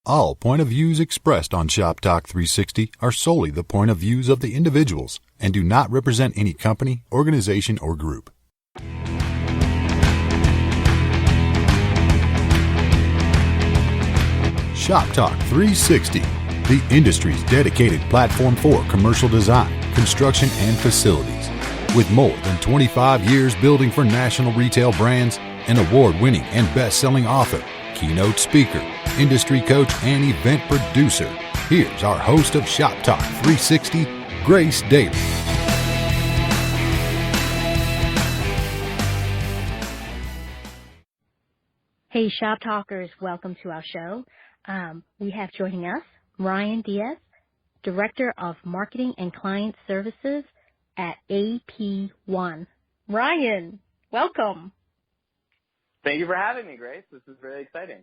All point of views expressed on Shop Talk 360 are solely the point of views of the individuals and do not represent any company, organization, or group. Shop Talk 360, the industry's dedicated platform for commercial design, construction, and facilities. With more than 25 years building for national retail brands, an award-winning and best-selling author, keynote speaker, industry coach, and event producer, here's our host of Shop Talk 360, Grace Daly. Hey, Shop Talkers, welcome to our show. We have joining us Ryan Diaz, Director of Marketing and Client Services at AP1. Ryan, welcome. Thank you for having me, Grace. This is very exciting.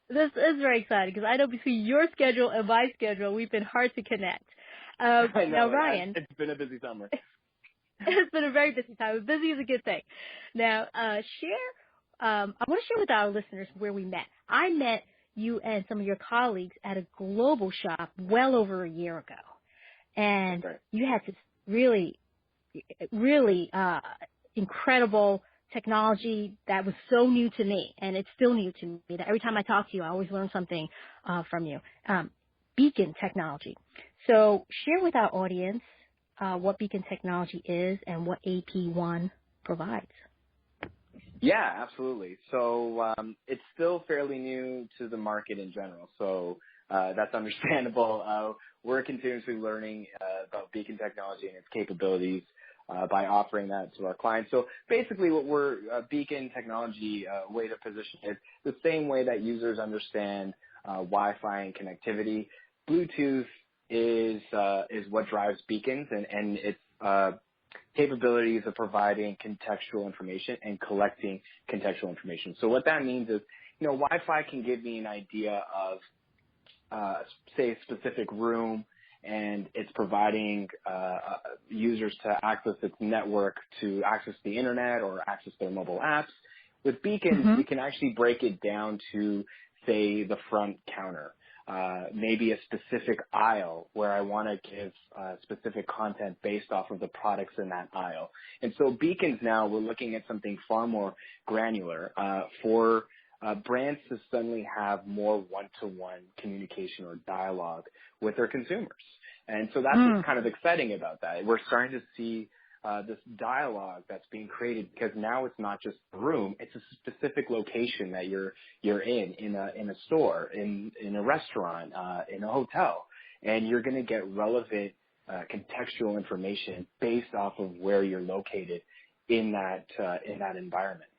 This is very exciting because I know between your schedule and my schedule, we've been hard to connect. I know. Now, Ryan, it's been a busy summer. It's been a very busy time. Busy is a good thing. Now, I want to share with our listeners where we met. I met you and some of your colleagues at a global shop well over a year ago. And you had this really incredible technology that was so new to me, and it's still new to me. That every time I talk to you, I always learn something from you. Beacon technology. So share with our audience what Beacon technology is and what AP1 provides. Yeah, absolutely. So it's still fairly new to the market in general, so that's understandable. We're continuously learning about Beacon technology and its capabilities by offering that to our clients. So basically what we're Beacon technology way to position it, the same way that users understand Wi-Fi and connectivity. Bluetooth is what drives beacons and its capabilities of providing contextual information and collecting contextual information. So what that means is, Wi-Fi can give me an idea of, say, a specific room, and it's providing users to access its network to access the internet or access their mobile apps. With beacons, we can actually break it down to, say, the front counter, maybe a specific aisle where I want to give specific content based off of the products in that aisle. And so beacons now, we're looking at something far more granular for brands to suddenly have more one-to-one communication or dialogue with their consumers. And so that's what's kind of exciting about that. We're starting to see this dialogue that's being created because now it's not just a room, it's a specific location that you're in a store, in a restaurant, in a hotel, and you're going to get relevant contextual information based off of where you're located in that environment.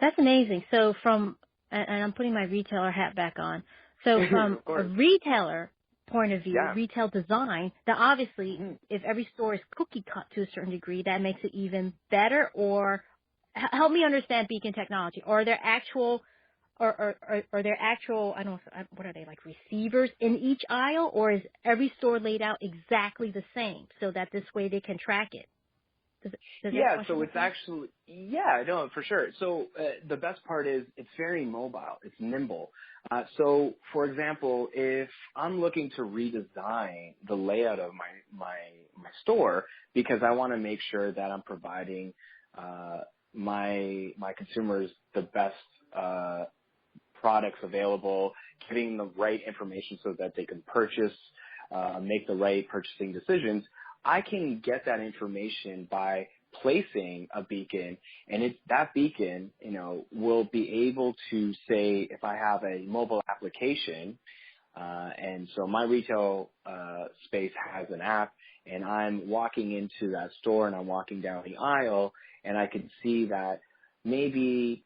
That's amazing. So and I'm putting my retailer hat back on. So from a retailer point of view, retail design, now obviously if every store is cookie cut to a certain degree, that makes it even better. Or help me understand Beacon technology. Or are there actual, I don't know, what are they, like receivers in each aisle? Or is every store laid out exactly the same so that this way they can track it? So it's actually, no, for sure. So the best part is it's very mobile. It's nimble. So, for example, if I'm looking to redesign the layout of my store because I want to make sure that I'm providing my consumers the best products available, giving the right information so that they can purchase, make the right purchasing decisions, I can get that information by placing a beacon, and that beacon, will be able to say if I have a mobile application, and so my retail space has an app, and I'm walking into that store and I'm walking down the aisle, and I can see that maybe,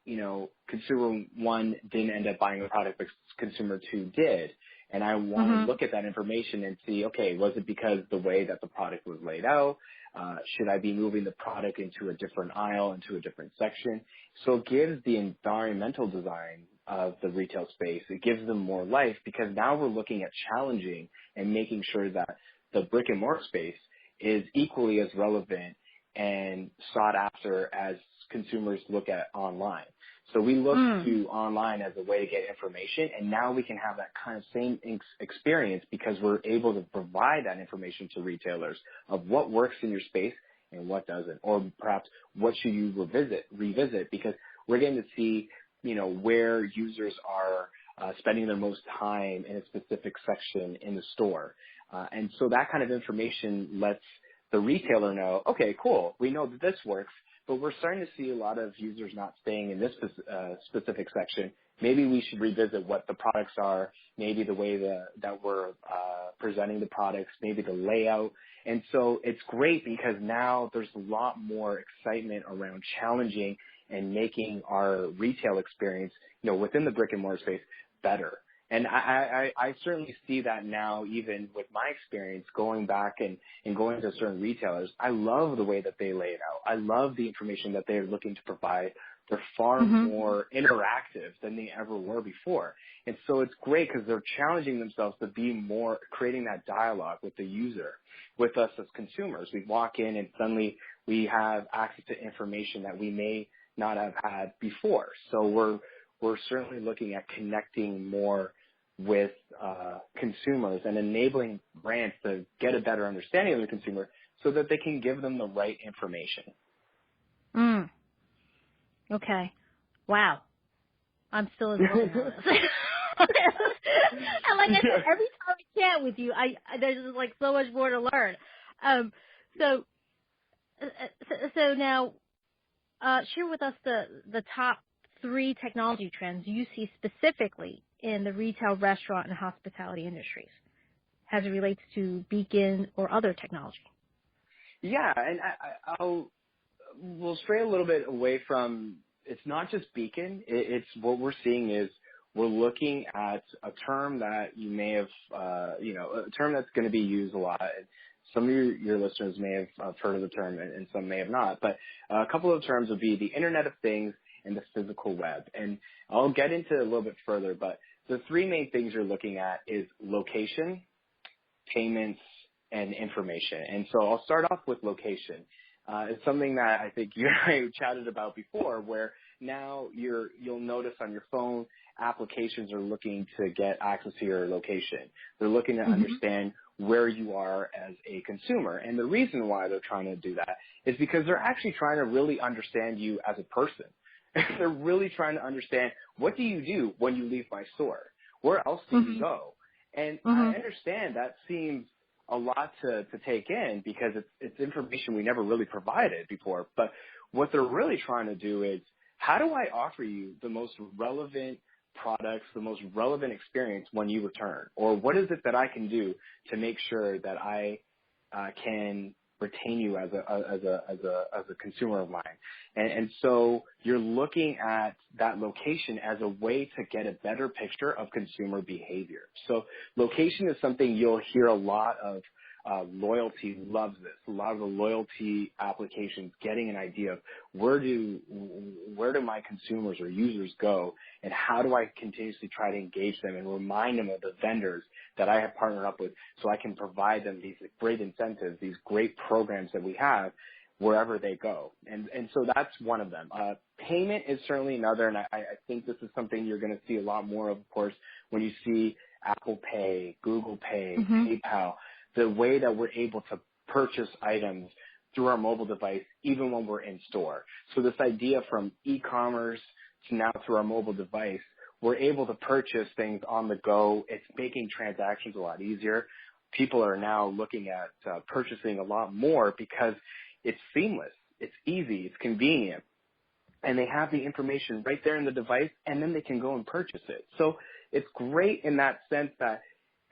consumer one didn't end up buying a product, but consumer two did. And I want to look at that information and see, okay, was it because the way that the product was laid out? Should I be moving the product into a different aisle, into a different section? So it gives the environmental design of the retail space, it gives them more life because now we're looking at challenging and making sure that the brick and mortar space is equally as relevant and sought after as consumers look at online. So we look to online as a way to get information, and now we can have that kind of same experience because we're able to provide that information to retailers of what works in your space and what doesn't, or perhaps what should you revisit because we're getting to see, where users are spending their most time in a specific section in the store. And so that kind of information lets the retailer know, okay, cool, we know that this works, but we're starting to see a lot of users not staying in this specific section. Maybe we should revisit what the products are, maybe the way that we're presenting the products, maybe the layout. And so it's great because now there's a lot more excitement around challenging and making our retail experience, within the brick and mortar space better. And I certainly see that now, even with my experience going back and going to certain retailers. I love the way that they lay it out. I love the information that they're looking to provide. They're far more interactive than they ever were before. And so it's great because they're challenging themselves to be more, creating that dialogue with the user, with us as consumers. We walk in and suddenly we have access to information that we may not have had before. So we're certainly looking at connecting more with consumers and enabling brands to get a better understanding of the consumer so that they can give them the right information. Okay. Wow. I'm still absorbing all this. And like I said, every time I chat with you, there's just like so much more to learn. So now, share with us the top 3 technology trends you see specifically in the retail, restaurant, and hospitality industries as it relates to Beacon or other technology. Yeah, and we'll stray a little bit away from, it's not just Beacon. It's what we're seeing is we're looking at a term that you may have, a term that's going to be used a lot. Some of your listeners may have heard of the term and some may have not, but a couple of terms would be the Internet of Things and the physical web. And I'll get into it a little bit further, but the 3 main things you're looking at is location, payments, and information. And so I'll start off with location. It's something that I think you and I chatted about before, where now you'll notice on your phone, applications are looking to get access to your location. They're looking to understand where you are as a consumer. And the reason why they're trying to do that is because they're actually trying to really understand you as a person. They're really trying to understand, what do you do when you leave my store? Where else do you go? And I understand that seems a lot to take in because it's information we never really provided before. But what they're really trying to do is, how do I offer you the most relevant products, the most relevant experience when you return? Or what is it that I can do to make sure that I can retain you as a consumer of mine? And so you're looking at that location as a way to get a better picture of consumer behavior. So location is something you'll hear a lot of. Loyalty loves this. A lot of the loyalty applications getting an idea of where do my consumers or users go, and how do I continuously try to engage them and remind them of the vendors that I have partnered up with, so I can provide them these great incentives, these great programs that we have wherever they go. And so that's one of them. Payment is certainly another, and I think this is something you're going to see a lot more of course, when you see Apple Pay, Google Pay, PayPal, the way that we're able to purchase items through our mobile device even when we're in store. So this idea from e-commerce to now through our mobile device, we're able to purchase things on the go. It's making transactions a lot easier. People are now looking at purchasing a lot more because it's seamless, it's easy, it's convenient, and they have the information right there in the device, and then they can go and purchase it. So it's great in that sense that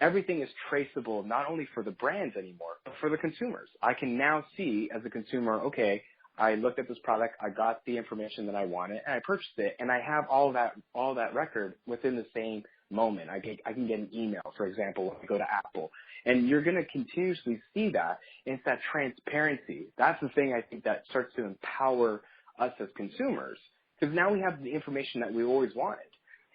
everything is traceable, not only for the brands anymore, but for the consumers. I can now see as a consumer, okay, I looked at this product, I got the information that I wanted, and I purchased it, and I have all that record within the same moment. I can get an email, for example, when I go to Apple. And you're going to continuously see that. And it's that transparency. That's the thing I think that starts to empower us as consumers, because now we have the information that we always wanted.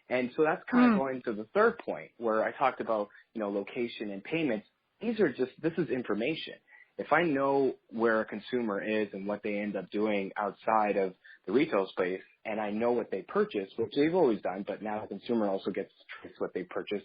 And so that's kind of going to the third point where I talked about, location and payments. This is information. If I know where a consumer is and what they end up doing outside of the retail space and I know what they purchase, which they've always done, but now the consumer also gets to trace what they purchase,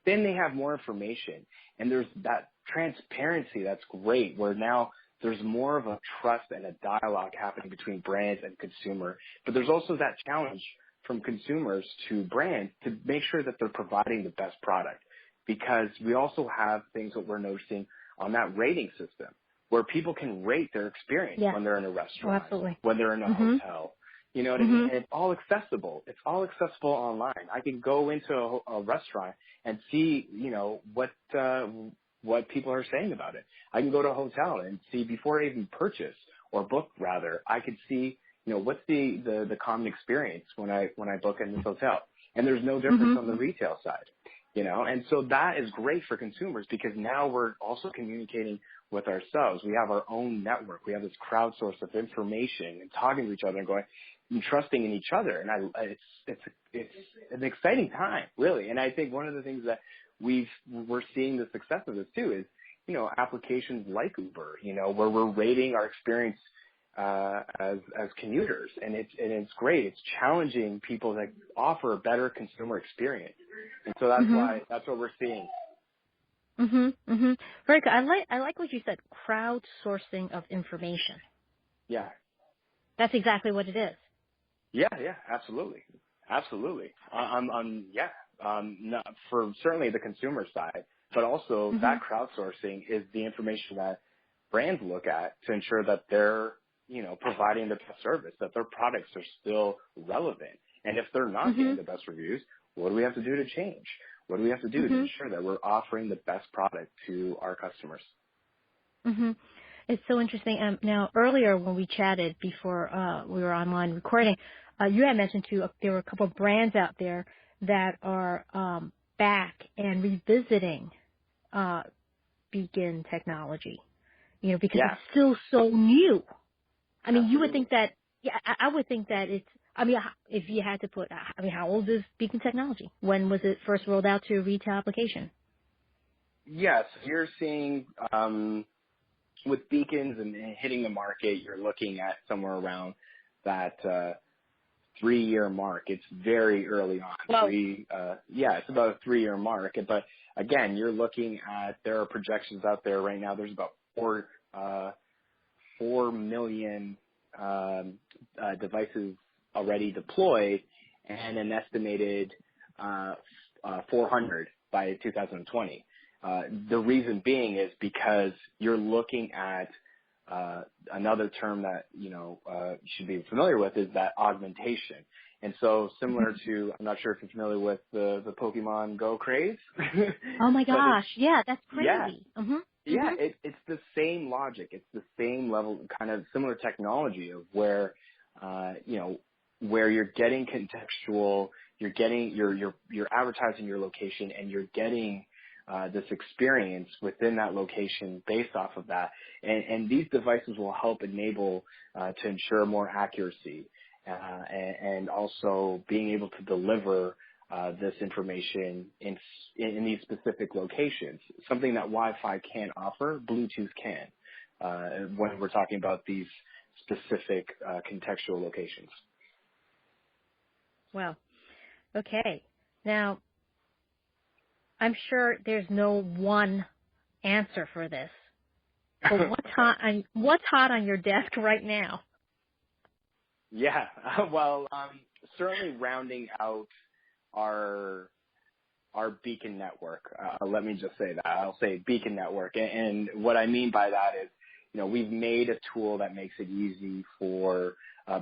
then they have more information. And there's that transparency that's great, where now there's more of a trust and a dialogue happening between brands and consumer. But there's also that challenge from consumers to brands to make sure that they're providing the best product, because we also have things that we're noticing on that rating system where people can rate their experience when they're in a restaurant, when they're in a hotel. You know what I mean? And it's all accessible. It's all accessible online. I can go into a restaurant and see, you know, what people are saying about it. I can go to a hotel and see, before I even purchase or book, rather, I could see, you know, what's the common experience when I book in this hotel. And there's no difference on the retail side, you know. And so that is great for consumers, because now we're also communicating with ourselves. We have our own network. We have this crowdsource of information and talking to each other and going and trusting in each other. And it's an exciting time, really. And I think one of the things that we're seeing the success of this too is, you know, applications like Uber, you know, where we're rating our experience as commuters, and it's great. It's challenging people that offer a better consumer experience, and so that's what we're seeing. Very good. I like what you said. Crowdsourcing of information. Yeah. That's exactly what it is. Yeah, absolutely. Not for certainly the consumer side, but also that crowdsourcing is the information that brands look at to ensure that they're, you know, providing the best service, that their products are still relevant. And if they're not getting the best reviews, what do we have to do to change? What do we have to do to ensure that we're offering the best product to our customers? It's so interesting. Now, earlier when we chatted before we were online recording, you had mentioned too there were a couple of brands out there that are back and revisiting beacon technology, you know, because it's still so new. I mean, you would think that, I would think that it's, I mean, if you had to put, I mean, how old is beacon technology? When was it first rolled out to a retail application? Yes, you're seeing with beacons and hitting the market, you're looking at somewhere around that 3-year mark. It's very early on. Well, it's about a 3-year mark. But again, you're looking at, there are projections out there right now. There's about 4 million devices already deployed, and an estimated 400 by 2020. The reason being is because you're looking at another term that, you know, you should be familiar with, is that augmentation. And so similar to, I'm not sure if you're familiar with the Pokemon Go craze. Oh my gosh, that's crazy. It's the same logic. It's the same level, kind of similar technology of where, you know, where you're getting contextual, you're advertising your location, and you're getting this experience within that location based off of that. And these devices will help enable to ensure more accuracy and also being able to deliver this information in these specific locations. Something that Wi-Fi can't offer, Bluetooth can, when we're talking about these specific contextual locations. Wow. Okay. Now, I'm sure there's no one answer for this. But what's hot on your desk right now? Yeah. Well, certainly rounding out our beacon network. Let me just say that. I'll say beacon network. And what I mean by that is, you know, we've made a tool that makes it easy for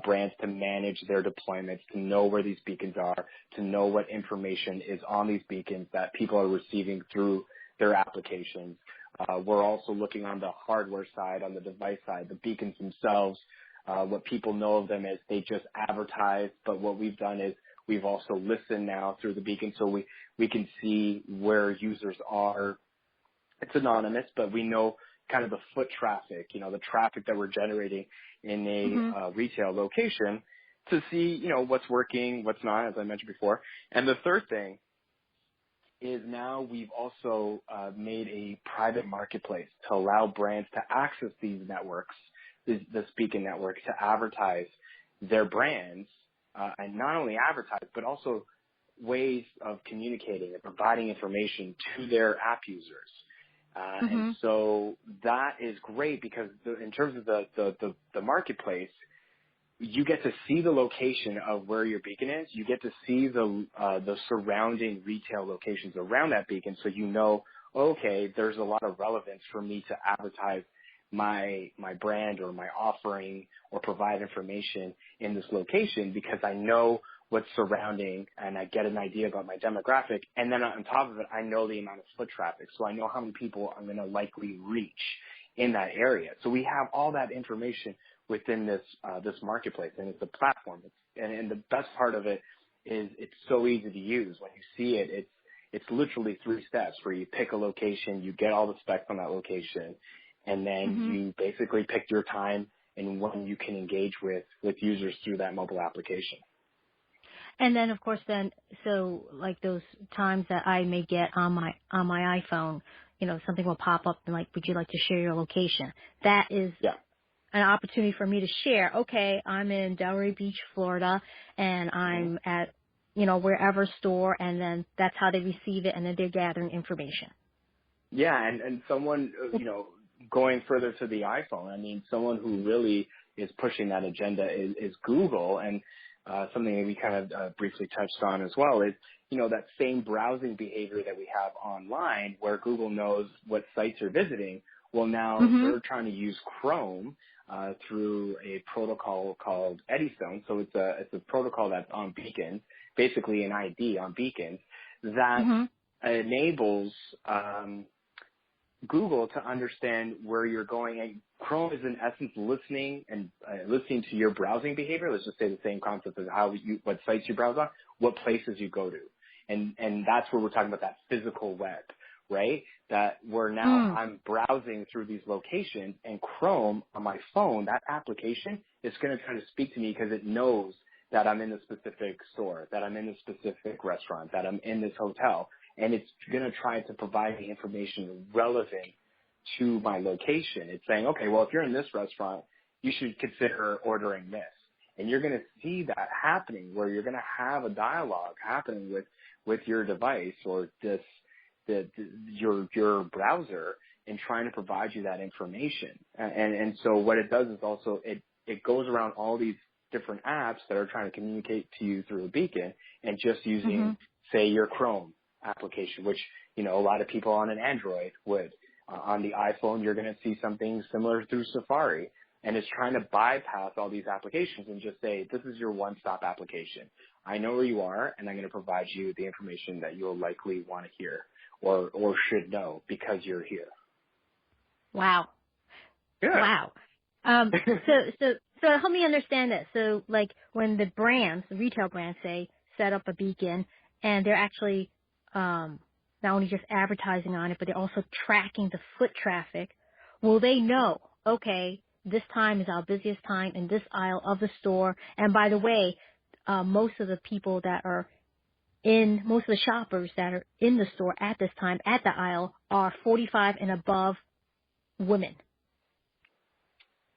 brands to manage their deployments, to know where these beacons are, to know what information is on these beacons that people are receiving through their applications. We're also looking on the hardware side, on the device side, the beacons themselves. What people know of them is they just advertise, but what we've done is we've also listened now through the beacon, so we can see where users are. It's anonymous, but we know kind of the foot traffic, you know, the traffic that we're generating in a retail location to see, you know, what's working, what's not, as I mentioned before. And the third thing is now we've also made a private marketplace to allow brands to access these networks, this beacon network, to advertise their brands and not only advertise, but also ways of communicating and providing information to their app users. And so that is great because in terms of the marketplace, you get to see the location of where your beacon is. You get to see the surrounding retail locations around that beacon, so you know, okay, there's a lot of relevance for me to advertise my brand or my offering or provide information in this location because I know what's surrounding and I get an idea about my demographic. And then on top of it, I know the amount of foot traffic, so I know how many people I'm going to likely reach in that area. So we have all that information within this marketplace, and it's a platform. And the best part of it is it's so easy to use. When you see it, it's literally 3 steps where you pick a location, you get all the specs on that location, and then you basically pick your time and when you can engage with users through that mobile application. And then, of course, so like those times that I may get on my iPhone, something will pop up and like, would you like to share your location? That is an opportunity for me to share. Okay, I'm in Delray Beach, Florida, and I'm at, wherever store, and then that's how they receive it, and then they're gathering information. Yeah, and someone, going further to the iPhone, I mean, someone who really is pushing that agenda is Google, and something that we kind of briefly touched on as well is, that same browsing behavior that we have online where Google knows what sites you're visiting. Well, now they're trying to use Chrome through a protocol called Eddystone. So it's a protocol that's on beacons, basically an ID on beacons that enables Google to understand where you're going. And Chrome is in essence listening to your browsing behavior. Let's just say the same concept as what sites you browse on, what places you go to. And that's where we're talking about that physical web, right? That where now I'm browsing through these locations, and Chrome on my phone, that application is going to try to speak to me because it knows that I'm in a specific store, that I'm in a specific restaurant, that I'm in this hotel. And it's going to try to provide me information relevant to my location. It's saying, okay, well, if you're in this restaurant, you should consider ordering this. And you're going to see that happening where you're going to have a dialogue happening with your device or your browser and trying to provide you that information. And so what it does is also it goes around all these different apps that are trying to communicate to you through a beacon and just using, say, your Chrome application, which, a lot of people on an Android would. On the iPhone, you're going to see something similar through Safari. And it's trying to bypass all these applications and just say, this is your one-stop application. I know where you are, and I'm going to provide you the information that you'll likely want to hear or should know because you're here. Wow. Good. Wow. So help me understand this. So, like, when the retail brands, say, set up a beacon, and they're actually not only just advertising on it, but they're also tracking the foot traffic, will they know, okay, this time is our busiest time in this aisle of the store, and by the way, most of the shoppers that are in the store at this time at the aisle are 45 and above women.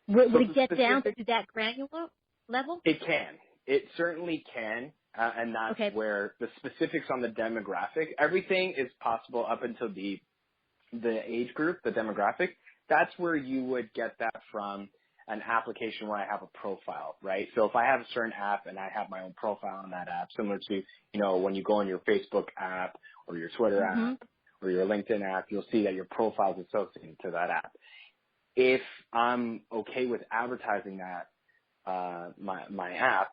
Would it get down to that granular level? It can. It certainly can, and that's where the specifics on the demographic, everything is possible up until the age group, the demographic. That's where you would get that from an application where I have a profile, right? So if I have a certain app and I have my own profile on that app, similar to, when you go on your Facebook app or your Twitter app or your LinkedIn app, you'll see that your profile is associated to that app. If I'm okay with advertising that, my app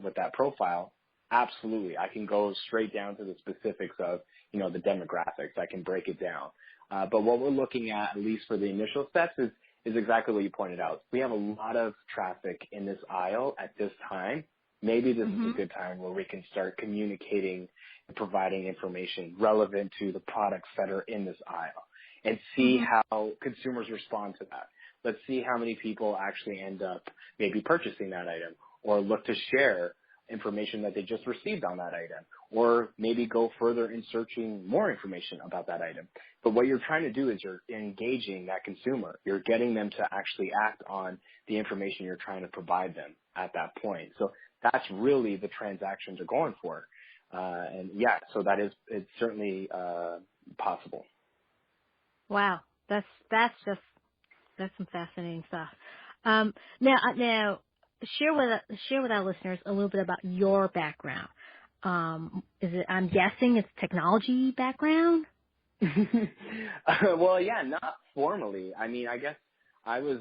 with that profile, absolutely. I can go straight down to the specifics of, the demographics. I can break it down. But what we're looking at least for the initial steps, is exactly what you pointed out. We have a lot of traffic in this aisle at this time. Maybe this is a good time where we can start communicating and providing information relevant to the products that are in this aisle and see how consumers respond to that. Let's see how many people actually end up maybe purchasing that item or look to share information that they just received on that item or maybe go further in searching more information about that item. But what you're trying to do is you're engaging that consumer. You're getting them to actually act on the information you're trying to provide them at that point. So that's really the transactions are going for. And yeah, so it's certainly possible. Wow. That's some fascinating stuff. Now share with our listeners a little bit about your background. I'm guessing it's technology background? Well, yeah, not formally. I mean, I guess I was,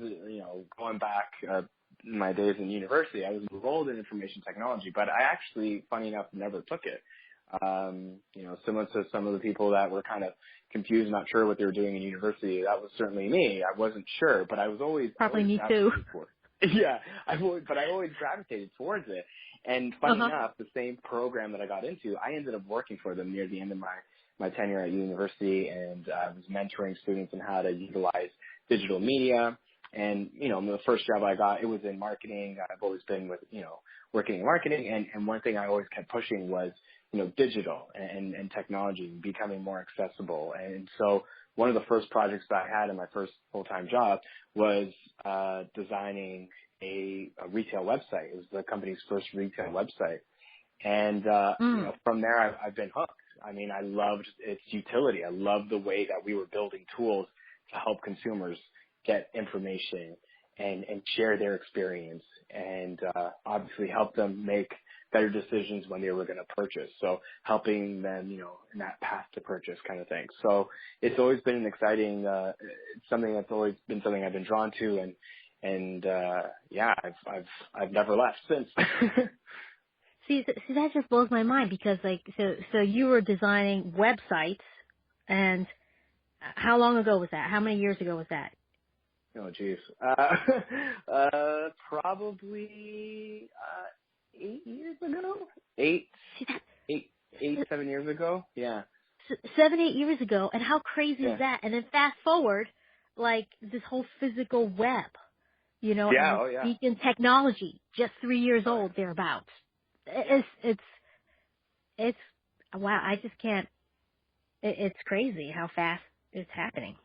going back my days in university, I was enrolled in information technology, but I actually, funny enough, never took it. Similar to some of the people that were kind of confused, not sure what they were doing in university, that was certainly me. I wasn't sure, but I was always probably me too. Yeah, I always gravitated towards it. And funny enough, the same program that I got into, I ended up working for them near the end of my tenure at university, and I was mentoring students on how to utilize digital media. And, the first job I got, it was in marketing. I've always been with, working in marketing. And one thing I always kept pushing was, digital and technology becoming more accessible. And so one of the first projects that I had in my first full-time job was designing a retail website. It was the company's first retail website. And, from there, I've been hooked. I mean, I loved its utility. I loved the way that we were building tools to help consumers get information and share their experience and obviously help them make better decisions when they were going to purchase. So helping them, in that path to purchase kind of thing. So it's always been an exciting, it's something that's always been something I've been drawn to, and yeah, I've never left since. See, that just blows my mind because, so you were designing websites, and how long ago was that? How many years ago was that? Oh, geez. Probably 8 years ago? 7 years ago? Yeah. 7, 8 years ago, and how crazy is that? And then fast forward, this whole physical web, and beacon technology, just 3 years old, thereabouts. It's wow. I just can't. It's crazy how fast it's happening.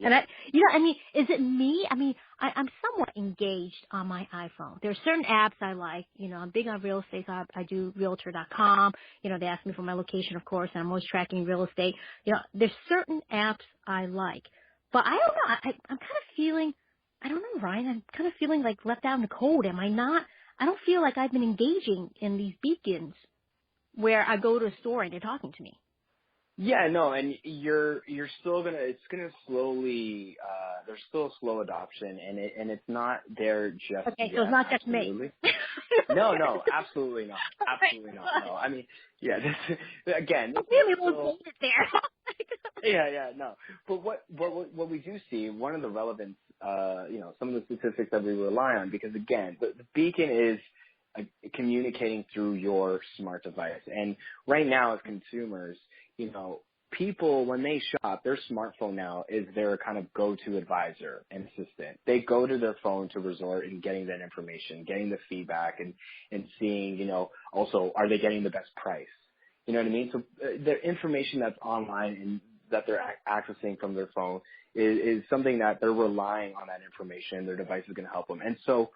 And is it me? I mean, I'm somewhat engaged on my iPhone. There are certain apps I like. I'm big on real estate. So I do realtor.com. They ask me for my location, of course, and I'm always tracking real estate. There's certain apps I like, but I don't know. I'm kind of feeling, I don't know, Ryan. I'm kind of feeling like left out in the cold. Am I not? I don't feel like I've been engaging in these beacons where I go to a store and they're talking to me. Yeah, no, and you're still it's gonna slowly, there's still a slow adoption, and it's not there just okay, yet. So it's not just absolutely. me. No, absolutely not. Absolutely not. No, I mean, yeah, again. I'm really located there. Yeah, no. But what we do see, one of the relevant, some of the statistics that we rely on, because again, the beacon is communicating through your smart device, and right now as consumers, people, when they shop, their smartphone now is their kind of go-to advisor and assistant. They go to their phone to resort in getting that information, getting the feedback, and seeing, also, are they getting the best price? You know what I mean? So the information that's online and that they're accessing from their phone is something that they're relying on that information. Their device is going to help them. And so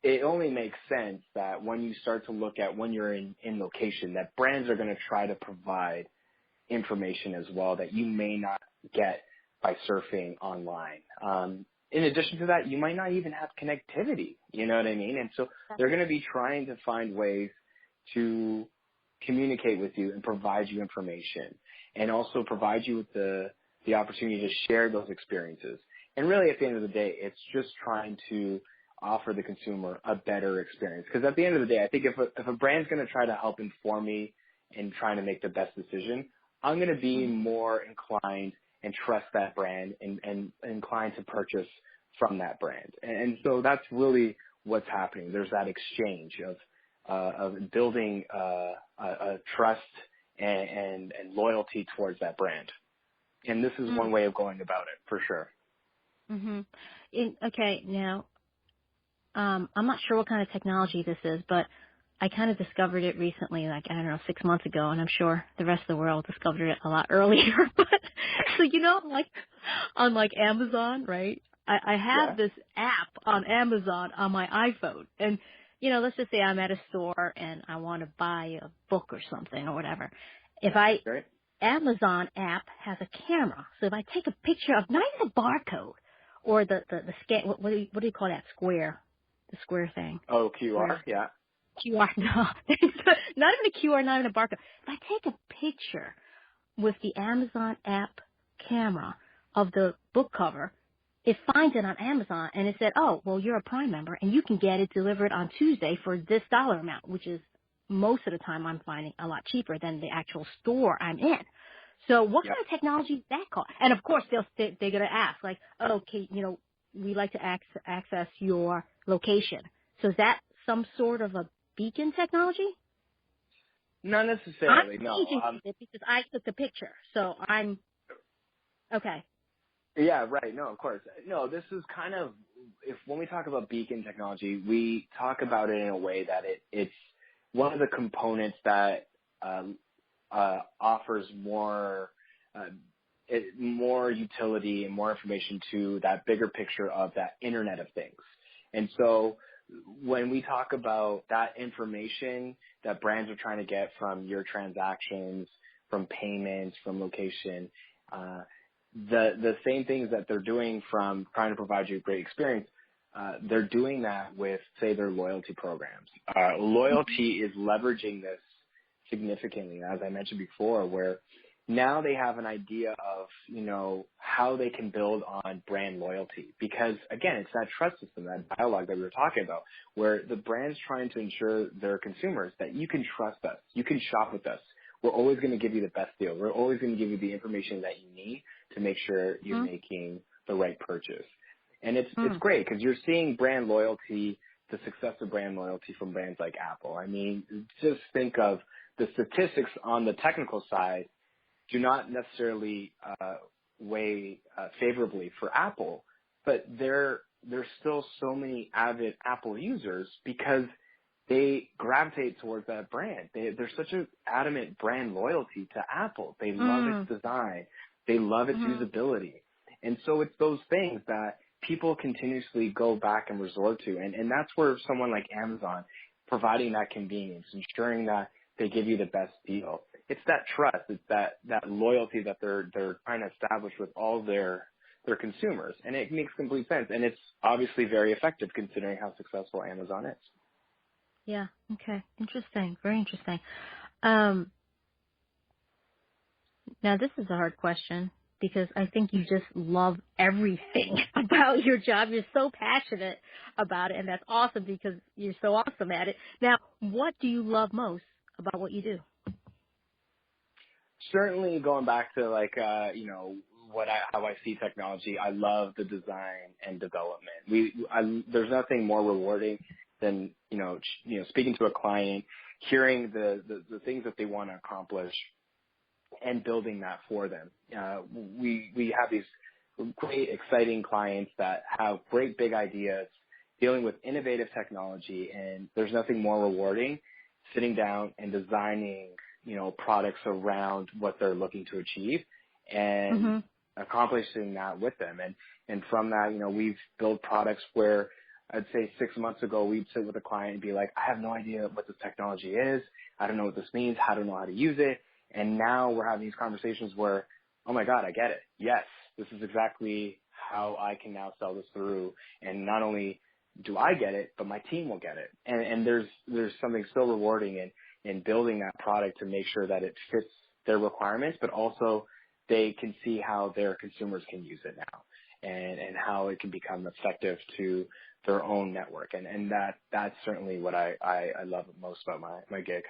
it only makes sense that when you start to look at when you're in location, that brands are going to try to provide information as well that you may not get by surfing online. In addition to that, you might not even have connectivity. You know what I mean? And so they're going to be trying to find ways to communicate with you and provide you information, and also provide you with the opportunity to share those experiences. And really, at the end of the day, it's just trying to offer the consumer a better experience. Because at the end of the day, I think if a brand's going to try to help inform me and trying to make the best decision, I'm going to be more inclined and trust that brand and inclined to purchase from that brand. And so that's really what's happening. There's that exchange of building a trust and loyalty towards that brand. And this is one way of going about it, for sure. Mm-hmm. Okay, now, I'm not sure what kind of technology this is, but I kind of discovered it recently, like, I don't know, 6 months ago, and I'm sure the rest of the world discovered it a lot earlier. But so, like on like Amazon, right? I Yeah. have this app on Amazon on my iPhone. And, let's just say I'm at a store and I want to buy a book or something or whatever. Great. Amazon app has a camera. So if I take a picture of not even a barcode or the scan, what do you call that? The square thing. Oh, QR. Square. Yeah. QR, no. Not even a QR, not even a barcode. If I take a picture with the Amazon app camera of the book cover, it finds it on Amazon and it said, oh, well, you're a Prime member and you can get it delivered on Tuesday for this dollar amount, which is most of the time I'm finding a lot cheaper than the actual store I'm in. So what kind of technology is that called? And of course they're going to ask like, okay, we like to access your location. So is that some sort of a beacon technology? Not necessarily, I'm no. changing it because I took the picture. So I'm okay. Yeah, right. No, of course. No, this is kind of, when we talk about beacon technology, we talk about it in a way that it's one of the components that offers more more utility and more information to that bigger picture of that Internet of Things. And so when we talk about that information that brands are trying to get from your transactions, from payments, from location, the same things that they're doing from trying to provide you a great experience, they're doing that with, say, their loyalty programs. Loyalty is leveraging this significantly, as I mentioned before, where now they have an idea of, how they can build on brand loyalty. Because, again, it's that trust system, that dialogue that we were talking about, where the brand's trying to ensure their consumers that you can trust us, you can shop with us. We're always going to give you the best deal. We're always going to give you the information that you need to make sure you're making the right purchase. And it's great because you're seeing brand loyalty, the success of brand loyalty from brands like Apple. I mean, just think of the statistics on the technical side do not necessarily weigh favorably for Apple, but there's still so many avid Apple users because they gravitate towards that brand. There's such an adamant brand loyalty to Apple. They love its design. They love its usability. And so it's those things that people continuously go back and resort to. And that's where someone like Amazon, providing that convenience, ensuring that they give you the best deal. It's that trust. It's that loyalty that they're trying to establish with all their consumers. And it makes complete sense. And it's obviously very effective considering how successful Amazon is. Yeah. Okay. Interesting. Very interesting. Now, this is a hard question because I think you just love everything about your job. You're so passionate about it, and that's awesome because you're so awesome at it. Now, what do you love most about what you do? Certainly going back to how I see technology, I love the design and development. There's nothing more rewarding than, speaking to a client, hearing the things that they want to accomplish and building that for them. We have these great, exciting clients that have great big ideas dealing with innovative technology, and there's nothing more rewarding sitting down and designing, products around what they're looking to achieve and accomplishing that with them. And from that, we've built products where I'd say 6 months ago, we'd sit with a client and be like, I have no idea what this technology is. I don't know what this means. I don't know how to use it. And now we're having these conversations where, oh my God, I get it. Yes, this is exactly how I can now sell this through. And not only do I get it, but my team will get it. And there's something so rewarding in building that product to make sure that it fits their requirements, but also they can see how their consumers can use it now and how it can become effective to their own network. And that's certainly what I love most about my gig.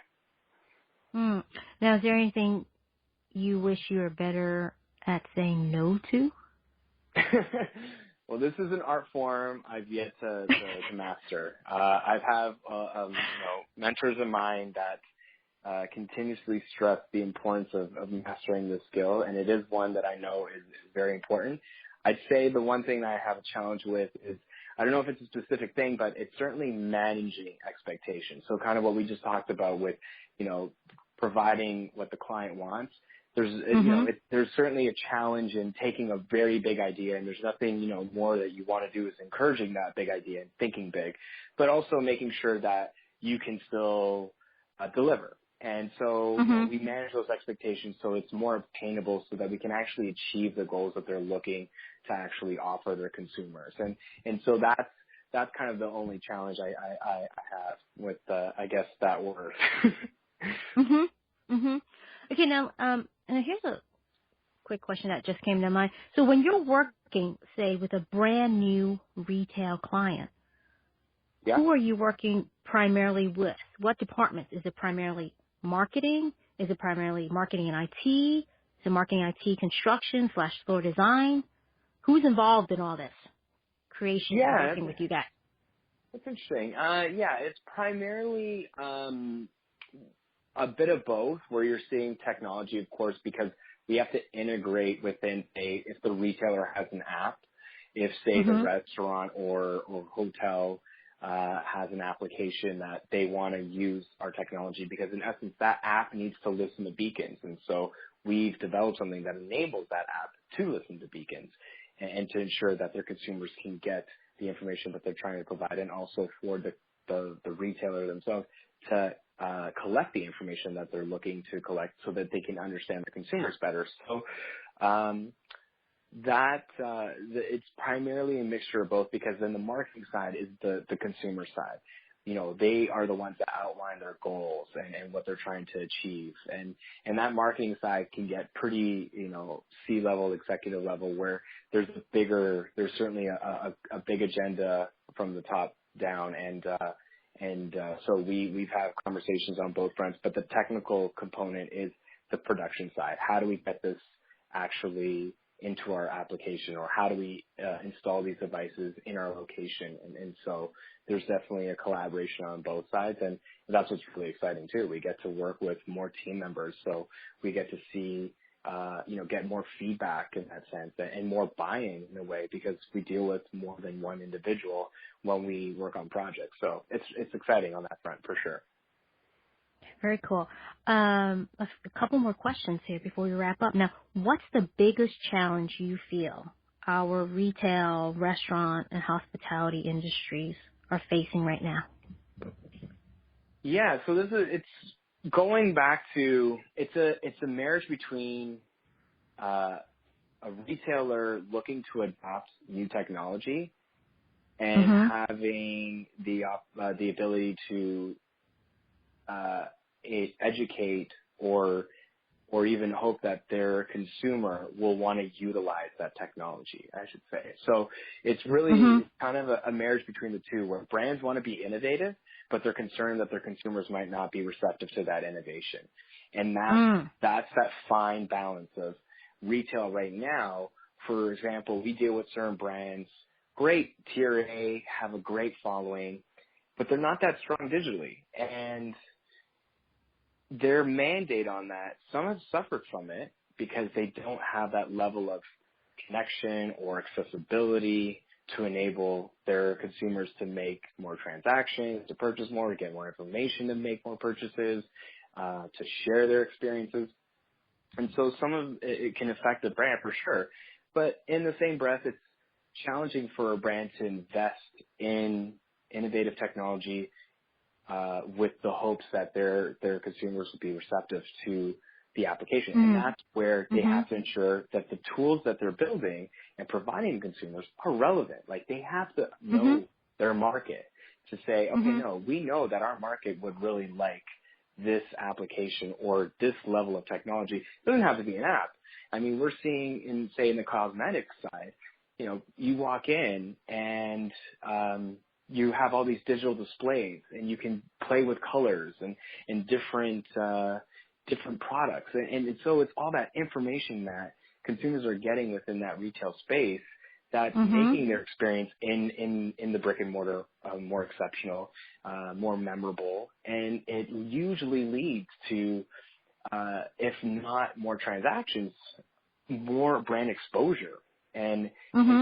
Now, is there anything you wish you were better at saying no to? Well, this is an art form I've yet to master. I have mentors of mine that continuously stress the importance of mastering this skill, and it is one that I know is very important. I'd say the one thing that I have a challenge with is I don't know if it's a specific thing, but it's certainly managing expectations. So kind of what we just talked about with, providing what the client wants. There's certainly a challenge in taking a very big idea, and there's nothing, more that you want to do is encouraging that big idea and thinking big, but also making sure that you can still deliver. And so we manage those expectations so it's more obtainable so that we can actually achieve the goals that they're looking to actually offer their consumers. And so that's kind of the only challenge I have with, I guess, that word. Okay, now, and here's a quick question that just came to mind. So when you're working, say, with a brand new retail client, who are you working primarily with? What departments? Is it primarily marketing? Is it primarily marketing and IT? Is it marketing, IT, construction / store design? Who's involved in all this creation and working with you guys? That's interesting. It's primarily a bit of both, where you're seeing technology, of course, because we have to integrate within, if the retailer has an app, if, say, the restaurant or hotel has an application that they want to use our technology, because in essence, that app needs to listen to beacons. And so we've developed something that enables that app to listen to beacons and to ensure that their consumers can get the information that they're trying to provide, and also for the retailer themselves to collect the information that they're looking to collect so that they can understand the consumers better. So it's primarily a mixture of both, because then the marketing side is the consumer side. They are the ones that outline their goals and what they're trying to achieve. And that marketing side can get pretty, C-level, executive level, where there's certainly a big agenda from the top down. And so we've had conversations on both fronts, but the technical component is the production side. How do we get this actually into our application, or how do we install these devices in our location? And so there's definitely a collaboration on both sides, and that's what's really exciting too. We get to work with more team members, so we get to see, get more feedback in that sense, and more buy-in in a way, because we deal with more than one individual when we work on projects. So it's exciting on that front for sure. Very cool. A couple more questions here before we wrap up. Now, what's the biggest challenge you feel our retail, restaurant, and hospitality industries are facing right now? Yeah, so it's going back to, it's a marriage between a retailer looking to adopt new technology and having the ability to educate or even hope that their consumer will want to utilize that technology, I should say. So it's really kind of a marriage between the two, where brands want to be innovative, but they're concerned that their consumers might not be receptive to that innovation. And that's that fine balance of retail right now. For example, we deal with certain brands, great tier A, have a great following, but they're not that strong digitally. And their mandate on that, some have suffered from it because they don't have that level of connection or accessibility to enable their consumers to make more transactions, to purchase more, to get more information, to make more purchases, to share their experiences. And so some of it can affect the brand for sure. But in the same breath, it's challenging for a brand to invest in innovative technology with the hopes that their consumers will be receptive to the application. And that's where they have to ensure that the tools that they're building and providing consumers are relevant. Like, they have to know their market to say, okay, no, we know that our market would really like this application or this level of technology. It doesn't have to be an app. I mean, we're seeing in the cosmetics side, you walk in and you have all these digital displays, and you can play with colors and different products. And so it's all that information that consumers are getting within that retail space that's making their experience in the brick and mortar more exceptional, more memorable. And it usually leads to, if not more transactions, more brand exposure. And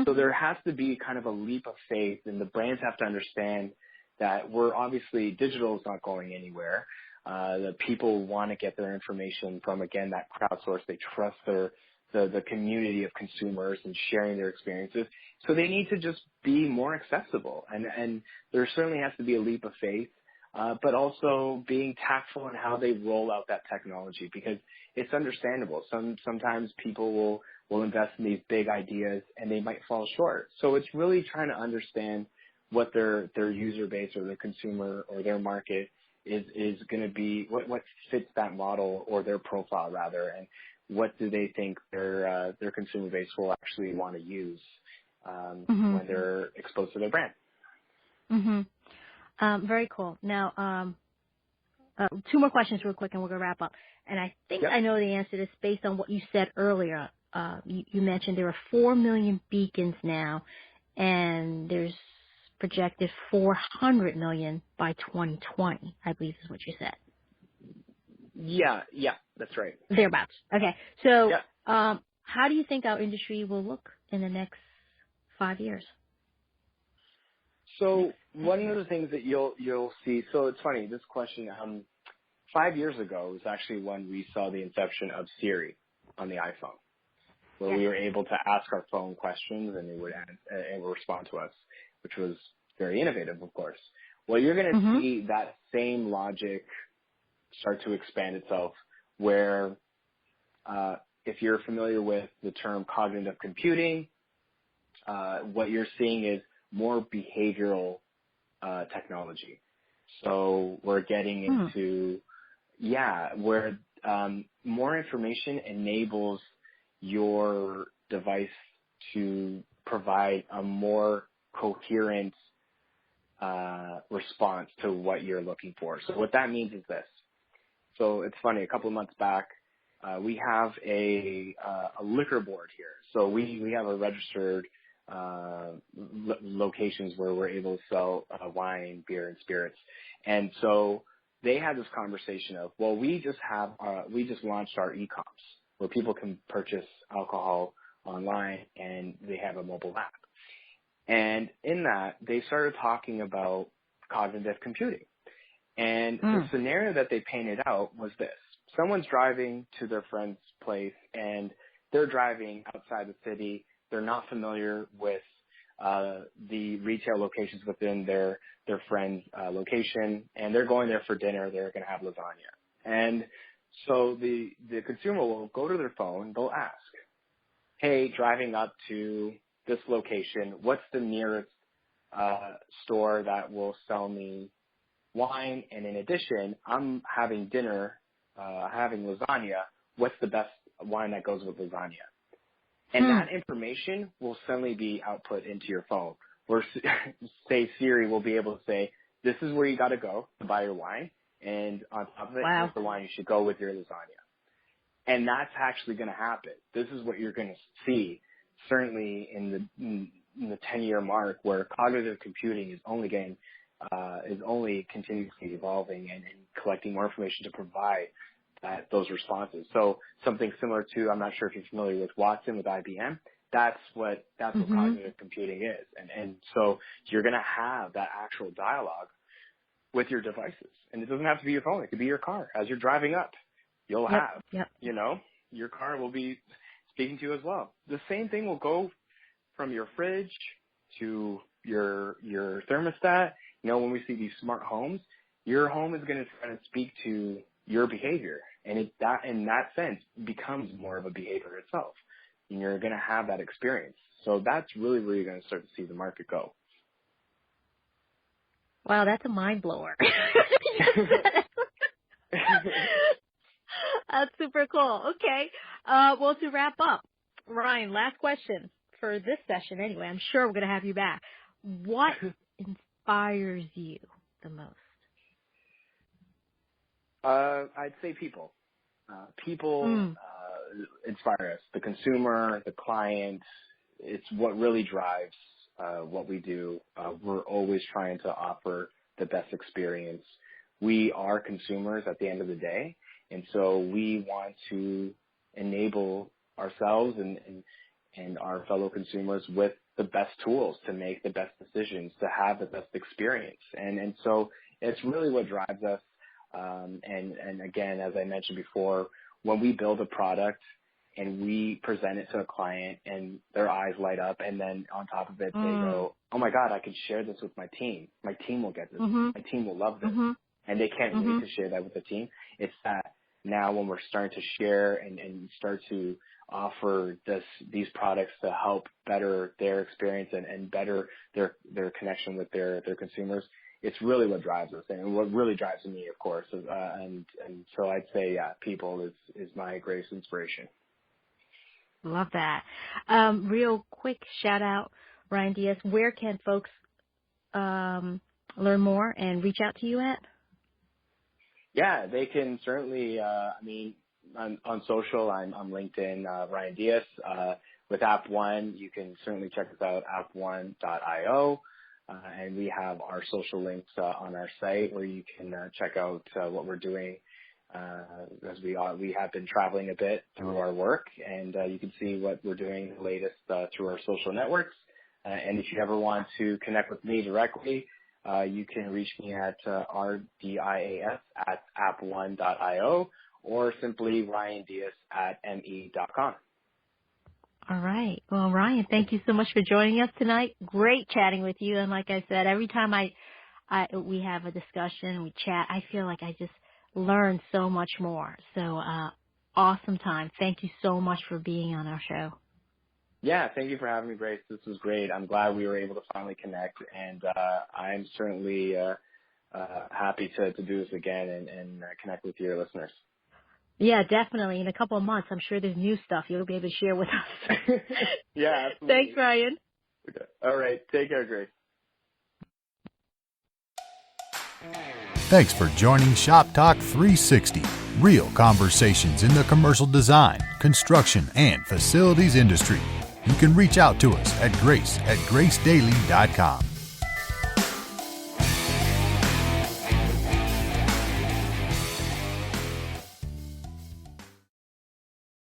so there has to be kind of a leap of faith, and the brands have to understand that we're obviously, digital is not going anywhere. The people want to get their information from, again, that crowdsource. They trust the community of consumers and sharing their experiences. So they need to just be more accessible. And there certainly has to be a leap of faith, but also being tactful in how they roll out that technology, because it's understandable. Sometimes people will invest in these big ideas and they might fall short. So it's really trying to understand what their user base or their consumer or their market is going to be, what fits that model or their profile rather, and what do they think their consumer base will actually want to use when they're exposed to their brand. Very cool. Now, 2 more questions real quick and we're going to wrap up. And I think I know the answer to this based on what you said earlier. You mentioned there are 4 million beacons now, and there's projected 400 million by 2020, I believe is what you said. Yeah, that's right. Thereabouts. Okay. So how do you think our industry will look in the next 5 years? So one of the things that you'll see, so it's funny, this question, 5 years ago was actually when we saw the inception of Siri on the iPhone, where we were able to ask our phone questions and it would respond to us, which was very innovative, of course. Well, you're going to see that same logic start to expand itself, where if you're familiar with the term cognitive computing, what you're seeing is more behavioral technology. So we're getting into, where more information enables your device to provide a more coherent response to what you're looking for. So what that means is this. So it's funny, a couple of months back, we have a liquor board here. So we have a registered locations where we're able to sell wine, beer, and spirits. And so they had this conversation of, well, we just launched our e-coms where people can purchase alcohol online and they have a mobile app. And in that, they started talking about cognitive computing. And the scenario that they painted out was this. Someone's driving to their friend's place and they're driving outside the city. They're not familiar with the retail locations within their friend's location, and they're going there for dinner. They're going to have lasagna. And so the consumer will go to their phone. They'll ask, hey, driving up to this location, what's the nearest store that will sell me wine? And in addition, I'm having dinner, having lasagna. What's the best wine that goes with lasagna? And that information will suddenly be output into your phone. Where, say, Siri will be able to say, this is where you got to go to buy your wine, and on top of it, here's the wine you should go with your lasagna. And that's actually going to happen. This is what you're going to see, certainly in the 10-year mark, where cognitive computing is only continuously evolving and collecting more information to provide those responses. So something similar to, I'm not sure if you're familiar with Watson with IBM, that's what cognitive computing is. And so you're going to have that actual dialogue with your devices. And it doesn't have to be your phone. It could be your car. As you're driving up, you'll have, your car will be speaking to you as well. The same thing will go from your fridge to your thermostat. When we see these smart homes, your home is going to try to speak to your behavior. And that in that sense becomes more of a behavior itself. And you're going to have that experience. So that's really where you're going to start to see the market go. Wow, that's a mind blower. That's super cool. Okay. Well, to wrap up, Ryan, last question for this session anyway. I'm sure we're going to have you back. What inspires you the most? I'd say people. People inspire us. The consumer, the client, it's what really drives what we do. We're always trying to offer the best experience. We are consumers at the end of the day, and so we want to enable ourselves and our fellow consumers with the best tools to make the best decisions, to have the best experience. And so it's really what drives us. And again, as I mentioned before, when we build a product and we present it to a client and their eyes light up, and then on top of it, they go, oh my God, I can share this with my team. My team will get this. My team will love this. And they can't wait to share that with the team. It's that now when we're starting to share and start to offer these products to help better their experience and better their connection with their consumers, it's really what drives us, and what really drives me, of course. And so I'd say, people is my greatest inspiration. Love that. Real quick shout out, Ryan Diaz. Where can folks learn more and reach out to you at? Yeah, they can certainly. On social, I'm on LinkedIn, Ryan Diaz. With App One, you can certainly check us out, app1.io. And we have our social links on our site where you can check out what we're doing, as we have been traveling a bit through our work, and you can see what we're doing the latest through our social networks. And if you ever want to connect with me directly, you can reach me at rdias@app1.io, or simply ryandiaz@me.com. All right. Well, Ryan, thank you so much for joining us tonight. Great chatting with you. And like I said, every time we have a discussion, we chat, I feel like I just learn so much more. So, awesome time. Thank you so much for being on our show. Yeah, thank you for having me, Grace. This was great. I'm glad we were able to finally connect, and I'm certainly happy to do this again and connect with your listeners. Yeah, definitely. In a couple of months, I'm sure there's new stuff you'll be able to share with us. Yeah, absolutely. Thanks, Ryan. Okay. All right. Take care, Grace. Thanks for joining Shop Talk 360, real conversations in the commercial design, construction, and facilities industry. You can reach out to us at grace@gracedaily.com.